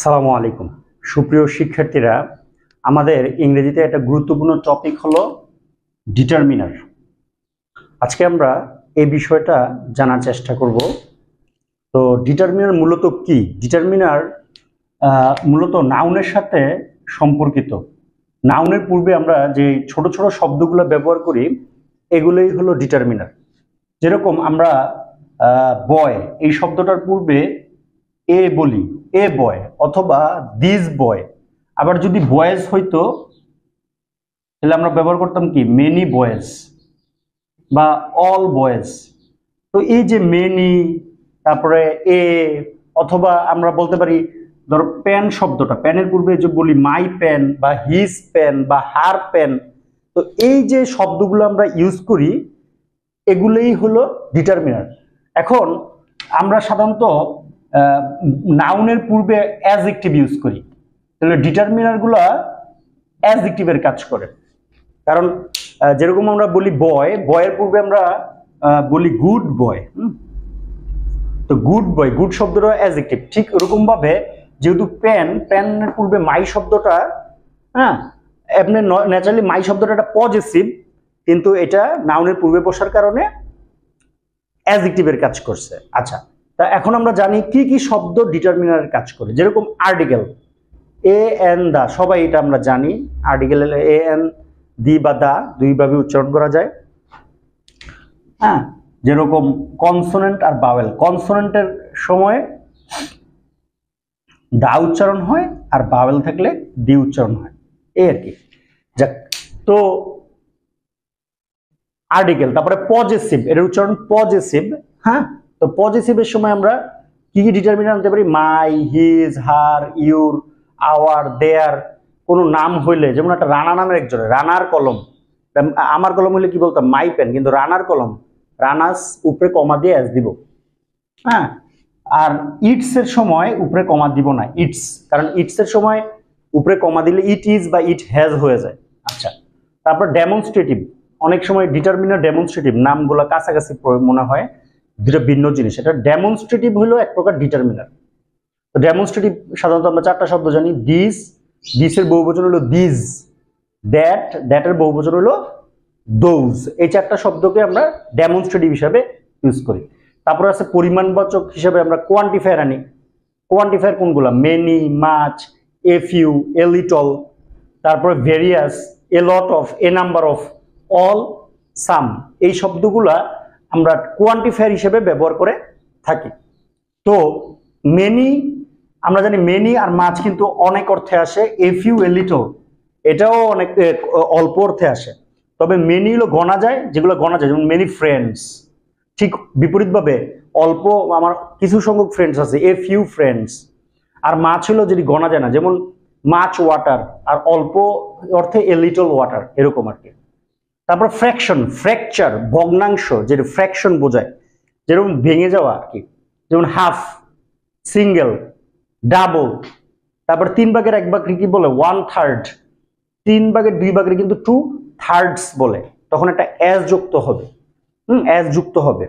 আসসালামু আলাইকুম সুপ্রিয় শিক্ষার্থীরা, আমাদের ইংরেজিতে একটা গুরুত্বপূর্ণ টপিক হলো ডিটারমিনার। আজকে আমরা এই বিষয়টা জানার চেষ্টা করব। তো ডিটারমিনার মূলত কি? ডিটারমিনার মূলত নাউনের সাথে সম্পর্কিত। নাউনের পূর্বে আমরা যে ছোট ছোট শব্দগুলো ব্যবহার করি এগুলোই হলো ডিটারমিনার। যেরকম আমরা বয় এই শব্দটার পূর্বে এ বলি, এ বয়, অথবা দিস বয়। আবার যদি বয়েজ হইতো তাহলে আমরা ব্যবহার করতাম কি মেনি বয়েজ বা অল বয়েজ। তো এই যে মেনি, তারপরে এ, অথবা আমরা বলতে পারি ধরো পেন শব্দটা, পেনের পূর্বে যে বলি মাই পেন বা হিজ পেন বা হার পেন। তো এই যে শব্দগুলো আমরা ইউজ করি এগুলোই হলো ডিটারমিনার। এখন আমরা সাধারণত নাউনের পূর্বে অ্যাডজেক্টিভ ইউজ করি, তাহলে ডিটারমিনার গুলা অ্যাডজেক্টিভের কাজ করে। কারণ যেরকম আমরা বলি বয়, বয়ের পূর্বে আমরা বলি গুড বয়। তো গুড বয়, গুড শব্দটা অ্যাডজেক্টিভ। ঠিক ওরকম ভাবে যেহেতু পেন, পেনের পূর্বে মাই শব্দটা, এমনি ন্যাচারালি মাই শব্দটা একটা পজিটিভ, কিন্তু এটা নাউনের পূর্বে বসার কারণে অ্যাডজেক্টিভের কাজ করছে। আচ্ছা, তা এখন আমরা জানি কি কি শব্দ ডিটারমিনারের কাজ করে। যেরকম আর্টিকেল, এ এন দা, সবাই এটা আমরা জানি। আর্টিকেল এ এন দি বা দা দুইভাবে উচ্চারণ করা যায়। যেরকম কনসোনেন্ট আর বাওয়েল, কনসোনেন্টের সময় দা উচ্চারণ হয় আর বাওয়েল থাকলে দি উচ্চারণ হয়, এই আর কি। যাক, তো আর্টিকেল, তারপরে পজেসিভ, এর উচ্চারণ পজেসিভ। তো পজেসিভের সময় আমরা কি কি ডিটারমিনার আনতে পারি? মাই, হিজ, হার, ইউর, আওয়ার, দেয়ার। কোনো নাম হইলে, যেমন একটা রানা নামের একজনের, রানার কলম। আমার কলম হইলে কি বলতাম? মাই পেন, কিন্তু রানার কলম, রানাস উপরে কমা দিয়ে এস দিব। আর ইটস এর সময় উপরে কমা দিব না, ইটস, কারণ ইটস এর সময় উপরে কমা দিলে ইট ইজ বা ইট হ্যাজ হয়ে যায়। আচ্ছা, তারপর ডেমনস্ট্রেটিভ, অনেক সময় ডিটারমিনার ডেমনস্ট্রেটিভ, নামগুলো কাছাকাছি মনে হয়, দুটো ভিন্ন জিনিস। এটা ডেমনস্ট্রেটিভ হলো এক প্রকার ডিটারমিনার। তো ডেমনস্ট্রেটিভ সাধারণত আমরা চারটা শব্দ জানি। দিস, দিসের বহুবচন হলো দিজ। দ্যাট, দ্যাটের বহুবচন হলো দোজ। এই চারটা শব্দকে আমরা ডেমনস্ট্রেটিভ হিসাবে ইউজ করি। তারপরে আছে পরিমাণবাচক হিসাবে আমরা কোয়ান্টিফায়ার আনি। কোয়ান্টিফায়ার কোনগুলা? Many, much, a few, a little. তারপরে various, a lot of, a number of, all, some. এই শব্দগুলা আমরা কোয়ান্টিফায়ার হিসেবে ব্যবহার করে থাকি। তো মেনি, আমরা জানি মেনি আর মাছ কিন্তু অনেক অর্থে আসে। এ ফিউ, এ লিটল, এটাও অনেক অল্প অর্থে আসে। তবে মেনি হলো গণা যায়, যেগুলো গণা যায়, যেমন মেনি ফ্রেন্ডস। ঠিক বিপরীতভাবে অল্প, আমার কিছু সংখ্যক ফ্রেন্ডস আছে, এ ফিউ ফ্রেন্ডস। আর মাছ হলো যদি গণা যায় না, যেমন মাছ ওয়াটার, আর অল্প অর্থে এ লিটল ওয়াটার, এরকম আর কি। তারপর ফ্র্যাকশন, ফ্র্যাকচার, ভগ্নাংশ, যেটা ফ্র্যাকশন বোঝায়, যেরকম ভেঙে যাওয়া আর কি। যেমন হাফ, সিঙ্গেল, ডাবল। তারপর 3 ভাগের 1 ভাগ কি বলে? 1/3। 3 ভাগের 2 ভাগের কিন্তু 2/3 বলে, তখন একটা এস যুক্ত হবে। এস যুক্ত হবে।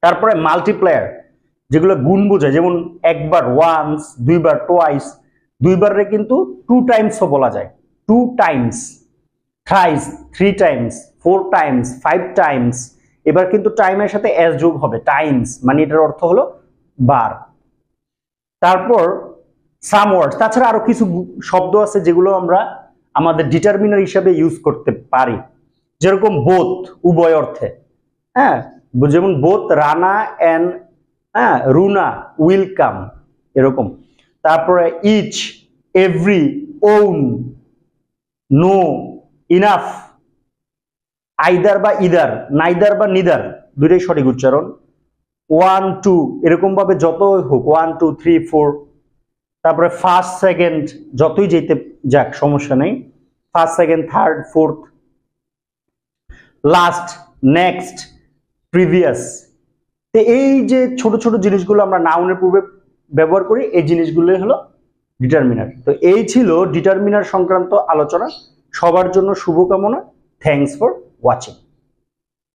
তারপরে মাল্টিপ্লায়ার, যেগুলো গুণ বোঝায়, যেমন একবার ওয়ান্স, দুইবার টোয়াইস। দুইবারে কিন্তু 2 টাইমসও বলা যায়, 2 Times. Thrice, 3 Times, 4 Times, 5 Times. এবার কিন্তু টাইমের সাথে এস যোগ হবে, টাইমস, মানে এটার অর্থ হলো বার। তারপর সাম ওয়ার্ড, তাছাড়া আরো কিছু শব্দ আছে যেগুলো আমরা আমাদের ডিটারমিনার হিসাবে ইউজ করতে পারি। যেরকম বোথ, উভয় অর্থে। যেমন both Rana and Runa will come, এরকম। তারপরে each, every, own, no, enough, either বা ইদার, নাইদার বা নিদার, দুইটাই সঠিক উচ্চারণ। 1 2, এরকম ভাবে যত হোক, 1 2 3 4। তারপরে ফার্স্ট, সেকেন্ড, যতই যেতে যাক সমস্যা নেই, first, second, third, fourth. Last, next, previous. তো এই যে ছোট ছোট জিনিসগুলো আমরা নাউনের পূর্বে ব্যবহার করি, এই জিনিসগুলোই হলো ডিটারমিনার। তো এই ছিল ডিটারমিনার সংক্রান্ত আলোচনা। সবার জন্য শুভকামনা। Thanks for watching.